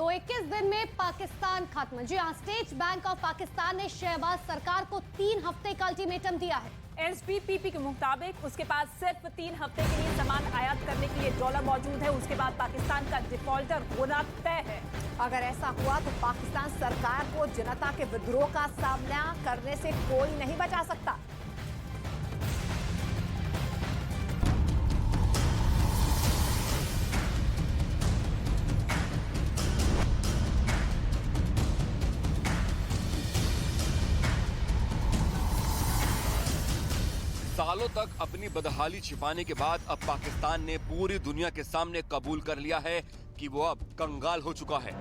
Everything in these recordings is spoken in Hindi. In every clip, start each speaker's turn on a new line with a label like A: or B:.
A: तो 21 दिन में पाकिस्तान खत्म। जी हाँ, स्टेट बैंक ऑफ पाकिस्तान ने शहबाज सरकार को 3 हफ्ते का अल्टीमेटम दिया है।
B: एसपीपीपी के मुताबिक उसके पास सिर्फ 3 हफ्ते के लिए सामान आयात करने के लिए डॉलर मौजूद है। उसके बाद पाकिस्तान का डिफॉल्टर होना तय है।
C: अगर ऐसा हुआ तो पाकिस्तान सरकार को जनता के विद्रोह का सामना करने से कोई नहीं बचा सकता।
D: सालों तक अपनी बदहाली छिपाने के बाद अब पाकिस्तान ने पूरी दुनिया के सामने कबूल कर लिया है कि वो अब कंगाल हो चुका है।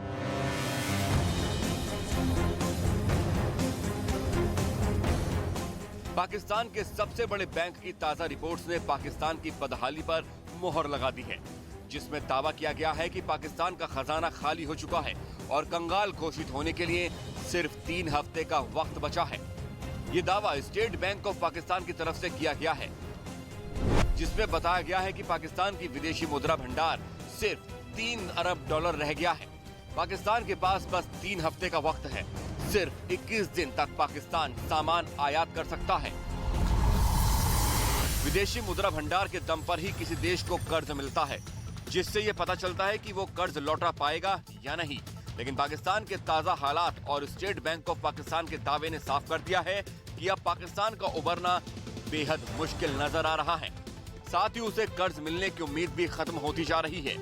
D: पाकिस्तान के सबसे बड़े बैंक की ताजा रिपोर्ट्स ने पाकिस्तान की बदहाली पर मोहर लगा दी है, जिसमें दावा किया गया है कि पाकिस्तान का खजाना खाली हो चुका है और कंगाल घोषित होने के लिए सिर्फ 3 हफ्ते का वक्त बचा है। ये दावा स्टेट बैंक ऑफ पाकिस्तान की तरफ से किया गया है, जिसमें बताया गया है कि पाकिस्तान की विदेशी मुद्रा भंडार सिर्फ 3 अरब डॉलर रह गया है। पाकिस्तान के पास बस 3 हफ्ते का वक्त है। सिर्फ 21 दिन तक पाकिस्तान सामान आयात कर सकता है। विदेशी मुद्रा भंडार के दम पर ही किसी देश को कर्ज मिलता है, जिससे ये पता चलता है कि वो कर्ज लौटा पाएगा या नहीं। लेकिन पाकिस्तान के ताजा हालात और स्टेट बैंक ऑफ पाकिस्तान के दावे ने साफ कर दिया है कि अब पाकिस्तान का उबरना बेहद मुश्किल नजर आ रहा है। साथ ही उसे कर्ज मिलने की उम्मीद भी खत्म होती जा रही है।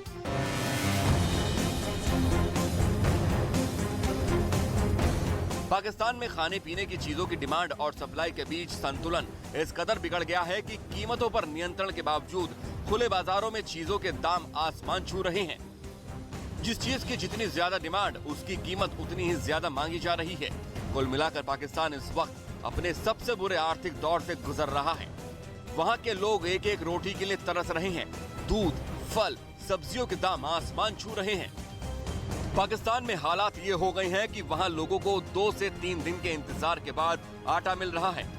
D: पाकिस्तान में खाने पीने की चीजों की डिमांड और सप्लाई के बीच संतुलन इस कदर बिगड़ गया है कि कीमतों पर नियंत्रण के बावजूद खुले बाजारों में चीजों के दाम आसमान छू रहे हैं। जिस चीज की जितनी ज्यादा डिमांड, उसकी कीमत उतनी ही ज्यादा मांगी जा रही है। कुल मिलाकर पाकिस्तान इस वक्त अपने सबसे बुरे आर्थिक दौर से गुजर रहा है। वहाँ के लोग एक एक रोटी के लिए तरस रहे हैं। दूध, फल, सब्जियों के दाम आसमान छू रहे हैं। पाकिस्तान में हालात ये हो गए हैं कि वहाँ लोगों को 2 से 3 दिन के इंतजार के बाद आटा मिल रहा है।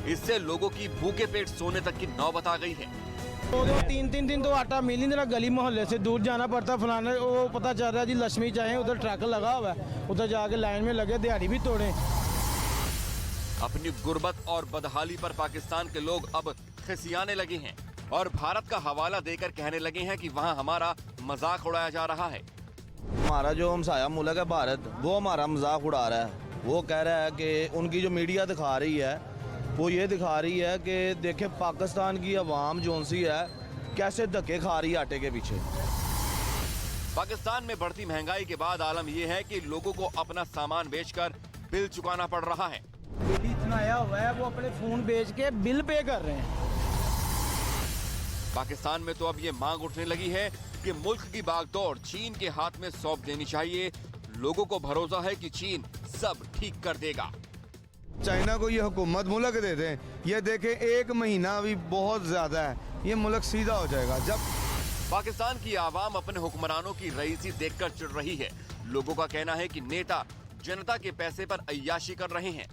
D: इससे लोगों की भूखे पेट सोने तक की नौबत आ गई है।
E: तो 3-3 दिन तो आटा मिल नहीं रहा। गली मोहल्ले से दूर जाना पड़ता। फलाने वो पता चल रहा है जी लक्ष्मी चाहे उधर ट्रक लगा हुआ है, उधर जाके लाइन में लगे, दिहाड़ी भी तोड़े।
D: अपनी गुर्बत और बदहाली पर पाकिस्तान के लोग अब खिसियाने लगे हैं और भारत का हवाला देकर कहने लगे हैं कि वहाँ हमारा मजाक उड़ाया जा रहा है।
F: हमारा जो हमसाया मुल्क है भारत, वो हमारा मजाक उड़ा रहा है। वो कह रहा है कि उनकी जो मीडिया दिखा रही है, वो ये दिखा रही है कि देखे पाकिस्तान की अवाम जो सी है कैसे धक्के खा रही है आटे के पीछे।
D: पाकिस्तान में बढ़ती महंगाई के बाद आलम यह है कि लोगों को अपना सामान बेचकर बिल चुकाना पड़ रहा है।
E: बिल इतना आया हुआ है, वो अपने फोन बेच के बिल पे कर रहे हैं।
D: पाकिस्तान में तो अब ये मांग उठने लगी है कि मुल्क की बागडोर चीन के हाथ में सौंप देनी चाहिए। लोगों को भरोसा है कि चीन सब ठीक कर देगा।
G: चाइना को ये हुकूमत मुल्क दे दें, ये देखें 1 महीना अभी बहुत ज्यादा है, ये मुल्क सीधा हो जाएगा। जब
D: पाकिस्तान की आवाम अपने हुक्मरानों की रईसी देखकर चिढ़ रही है। लोगों का कहना है कि नेता जनता के पैसे पर अय्याशी कर रहे हैं।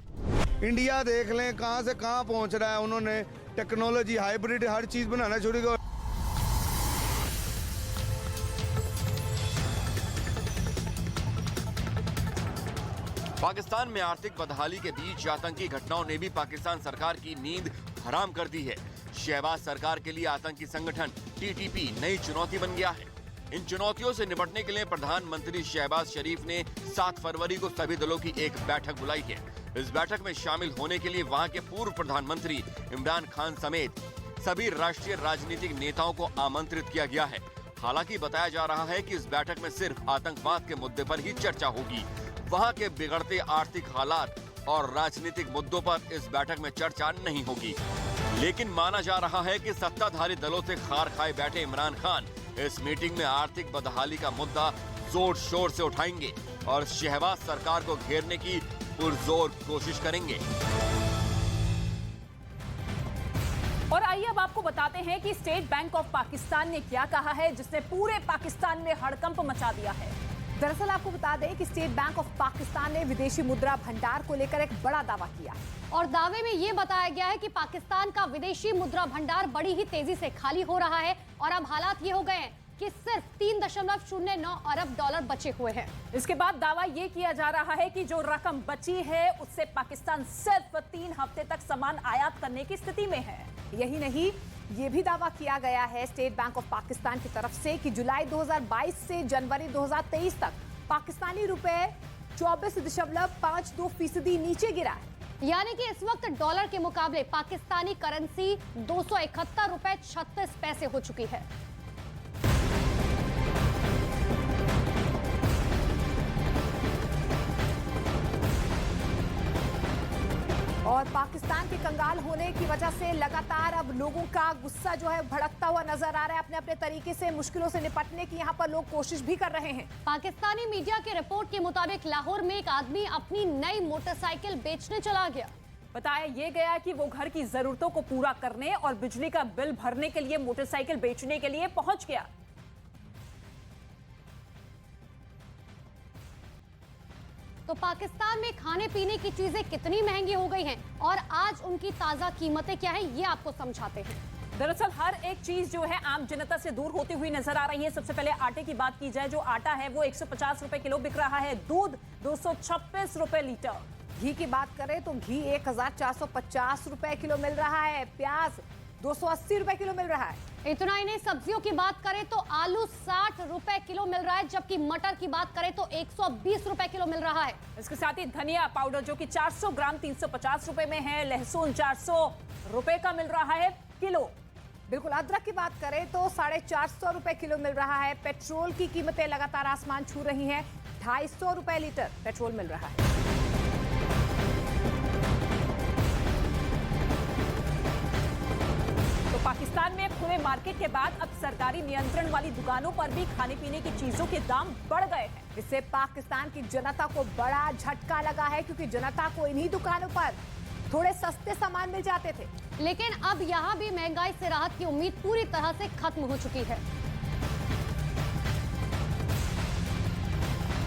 G: इंडिया देख लें कहां से कहां पहुंच रहा है। उन्होंने टेक्नोलॉजी, हाइब्रिड, हर चीज बनाना शुरू कर।
D: पाकिस्तान में आर्थिक बदहाली के बीच आतंकी घटनाओं ने भी पाकिस्तान सरकार की नींद हराम कर दी है। शहबाज सरकार के लिए आतंकी संगठन टीटीपी नई चुनौती बन गया है। इन चुनौतियों से निपटने के लिए प्रधानमंत्री शहबाज शरीफ ने 7 फरवरी को सभी दलों की एक बैठक बुलाई है। इस बैठक में शामिल होने के लिए वहां के पूर्व प्रधानमंत्री इमरान खान समेत सभी राष्ट्रीय राजनीतिक नेताओं को आमंत्रित किया गया है। हालांकि बताया जा रहा है कि इस बैठक में सिर्फ आतंकवाद के मुद्दे पर ही चर्चा होगी। वहां के बिगड़ते आर्थिक हालात और राजनीतिक मुद्दों पर इस बैठक में चर्चा नहीं होगी। लेकिन माना जा रहा है कि सत्ताधारी दलों से खार खाए बैठे इमरान खान इस मीटिंग में आर्थिक बदहाली का मुद्दा जोर शोर से उठाएंगे और शहबाज सरकार को घेरने की पुरजोर कोशिश करेंगे।
B: और आइए अब आपको बताते हैं कि स्टेट बैंक ऑफ पाकिस्तान ने क्या कहा है, जिसने पूरे पाकिस्तान में हड़कंप मचा दिया है।
C: दरअसल आपको बता दें कि स्टेट बैंक ऑफ पाकिस्तान ने विदेशी मुद्रा भंडार को लेकर एक बड़ा दावा किया
A: और दावे में ये बताया गया है कि पाकिस्तान का विदेशी मुद्रा भंडार बड़ी ही तेजी से खाली हो रहा है और अब हालात ये हो गए हैं कि सिर्फ 3.09 अरब डॉलर बचे हुए हैं।
B: इसके बाद दावा यह किया जा रहा है कि जो रकम बची है उससे पाकिस्तान सिर्फ 3 हफ्ते तक सामान आयात करने की स्थिति में है।
C: यही नहीं, ये भी दावा किया गया है स्टेट बैंक ऑफ पाकिस्तान की तरफ से कि जुलाई 2022 से जनवरी 2023 तक पाकिस्तानी रुपए 24.52% नीचे गिरा है।
A: यानी कि इस वक्त डॉलर के मुकाबले पाकिस्तानी करेंसी 271 रुपए 36 पैसे हो चुकी है।
C: और पाकिस्तान के कंगाल होने की वजह से लगातार अब लोगों का गुस्सा जो है भड़कता हुआ नजर आ रहा है। अपने अपने तरीके से मुश्किलों से निपटने की यहाँ पर लोग कोशिश भी कर रहे हैं।
A: पाकिस्तानी मीडिया की रिपोर्ट के मुताबिक लाहौर में एक आदमी अपनी नई मोटरसाइकिल बेचने चला गया।
B: बताया यह गया कि वो घर की जरूरतों को पूरा करने और बिजली का बिल भरने के लिए मोटरसाइकिल बेचने के लिए पहुंच गया।
A: तो पाकिस्तान में खाने पीने की चीजें कितनी महंगी हो गई हैं और आज उनकी ताजा कीमतें क्या है, ये आपको समझाते हैं।
B: दरअसल हर एक चीज जो है आम जनता से दूर होती हुई नजर आ रही है। सबसे पहले आटे की बात की जाए, जो आटा है वो 150 रुपए किलो बिक रहा है। दूध 226 रुपए लीटर।
C: घी की बात करें तो घी 1450 रुपए किलो मिल रहा है। प्याज 280 रुपए किलो मिल रहा है।
A: इतना ही नहीं, सब्जियों की बात करें तो आलू 60 रुपए किलो मिल रहा है, जबकि मटर की बात करें तो 120 रुपए किलो मिल रहा है।
B: इसके साथ ही धनिया पाउडर जो कि 400 ग्राम 350 रुपए में है। लहसुन 400 रुपए का मिल रहा है किलो।
C: बिल्कुल, अदरक की बात करें तो 450 रुपए किलो मिल रहा है। पेट्रोल की कीमतें लगातार आसमान छू रही हैं। 250 रुपए लीटर पेट्रोल मिल रहा है।
B: तो पाकिस्तान में खुले मार्केट के बाद अब सरकारी नियंत्रण वाली दुकानों पर भी खाने पीने की चीजों के दाम बढ़ गए हैं।
C: इससे पाकिस्तान की जनता को बड़ा झटका लगा है, क्योंकि जनता को इन्हीं दुकानों पर थोड़े सस्ते सामान मिल जाते थे।
A: लेकिन अब यहाँ भी महंगाई से राहत की उम्मीद पूरी तरह से खत्म हो चुकी है।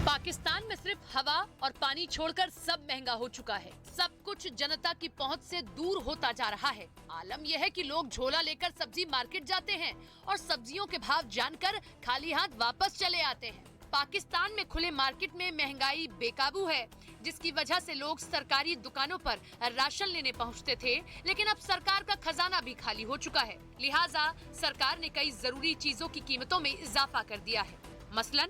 H: पाकिस्तान में सिर्फ हवा और पानी छोड़कर सब महंगा हो चुका है। सब कुछ जनता की पहुंच से दूर होता जा रहा है। आलम यह है कि लोग झोला लेकर सब्जी मार्केट जाते हैं और सब्जियों के भाव जानकर खाली हाथ वापस चले आते हैं। पाकिस्तान में खुले मार्केट में महंगाई बेकाबू है, जिसकी वजह से लोग सरकारी दुकानों पर राशन लेने पहुंचते थे, लेकिन अब सरकार का खजाना भी खाली हो चुका है। लिहाजा सरकार ने कई जरूरी चीजों की कीमतों में इजाफा कर दिया है। मसलन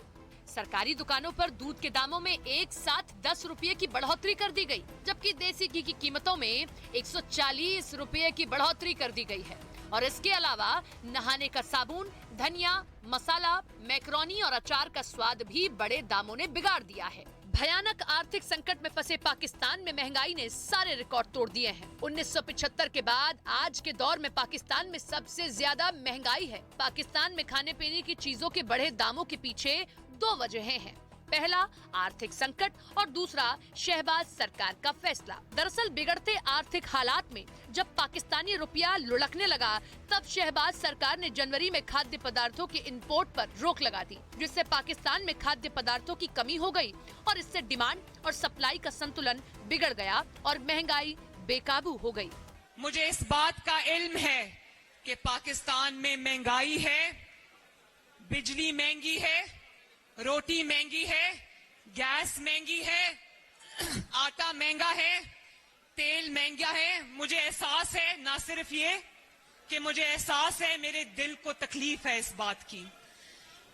H: सरकारी दुकानों पर दूध के दामों में एक साथ 10 रुपये की बढ़ोतरी कर दी गई, जबकि देसी घी की कीमतों में 140 रुपये की बढ़ोतरी कर दी गई है। और इसके अलावा नहाने का साबुन, धनिया, मसाला, मैक्रोनी और अचार का स्वाद भी बड़े दामों ने बिगाड़ दिया है। भयानक आर्थिक संकट में फंसे पाकिस्तान में महंगाई ने सारे रिकॉर्ड तोड़ दिए हैं। 1975 के बाद आज के दौर में पाकिस्तान में सबसे ज्यादा महंगाई है। पाकिस्तान में खाने पीने की चीजों के बढ़े दामों के पीछे 2 वजहें हैं। पहला आर्थिक संकट और दूसरा शहबाज सरकार का फैसला। दरअसल बिगड़ते आर्थिक हालात में जब पाकिस्तानी रुपया लुढ़कने लगा, तब शहबाज सरकार ने जनवरी में खाद्य पदार्थों के इंपोर्ट पर रोक लगा दी, जिससे पाकिस्तान में खाद्य पदार्थों की कमी हो गई और इससे डिमांड और सप्लाई का संतुलन बिगड़ गया और महंगाई बेकाबू हो गई।
I: मुझे इस बात का इल्म है कि पाकिस्तान में महंगाई है, बिजली महंगी है, रोटी महंगी है, गैस महंगी है, आटा महंगा है, तेल महंगा है। मुझे एहसास है, ना सिर्फ ये कि मुझे एहसास है, मेरे दिल को तकलीफ है इस बात की।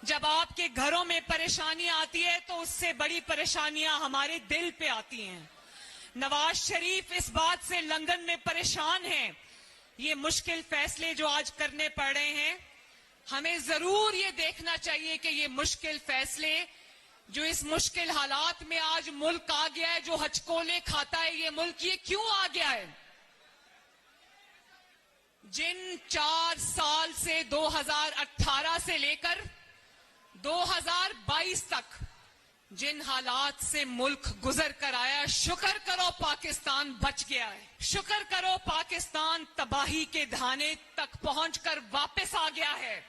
I: जब आपके घरों में परेशानी आती है तो उससे बड़ी परेशानियां हमारे दिल पे आती हैं। नवाज शरीफ इस बात से लंदन में परेशान हैं। ये मुश्किल फैसले जो आज करने पड़ रहे हैं, हमें जरूर ये देखना चाहिए कि ये मुश्किल फैसले जो इस मुश्किल हालात में आज मुल्क आ गया है, जो हचकोले खाता है ये मुल्क, ये क्यों आ गया है? जिन 4 साल से 2018 से लेकर 2022 तक जिन हालात से मुल्क गुजर कर आया, शुक्र करो पाकिस्तान बच गया है। शुक्र करो पाकिस्तान तबाही के धाने तक पहुंचकर वापस आ गया है,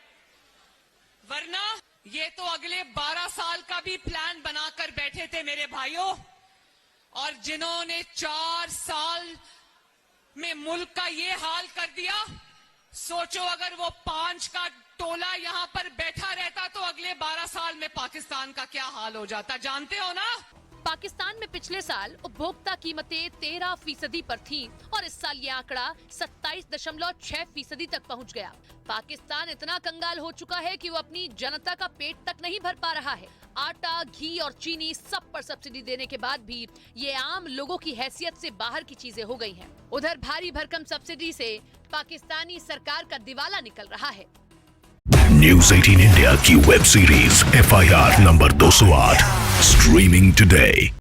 I: वरना ये तो अगले 12 साल का भी प्लान बनाकर बैठे थे मेरे भाइयों। और जिन्होंने 4 साल में मुल्क का ये हाल कर दिया, सोचो अगर वो 5 का टोला यहाँ पर बैठा रहता तो अगले 12 साल में पाकिस्तान का क्या हाल हो जाता, जानते हो ना?
H: पाकिस्तान में पिछले साल उपभोक्ता कीमतें 13% पर थीं और इस साल ये आंकड़ा 27.6% तक पहुंच गया। पाकिस्तान इतना कंगाल हो चुका है कि वो अपनी जनता का पेट तक नहीं भर पा रहा है। आटा, घी और चीनी सब पर सब्सिडी देने के बाद भी ये आम लोगों की हैसियत से बाहर की चीजें हो गई हैं। उधर भारी भरकम सब्सिडी से पाकिस्तानी सरकार का दिवाला निकल रहा है।
J: न्यूज़ 18 इंडिया की web series FIR number 208 streaming today.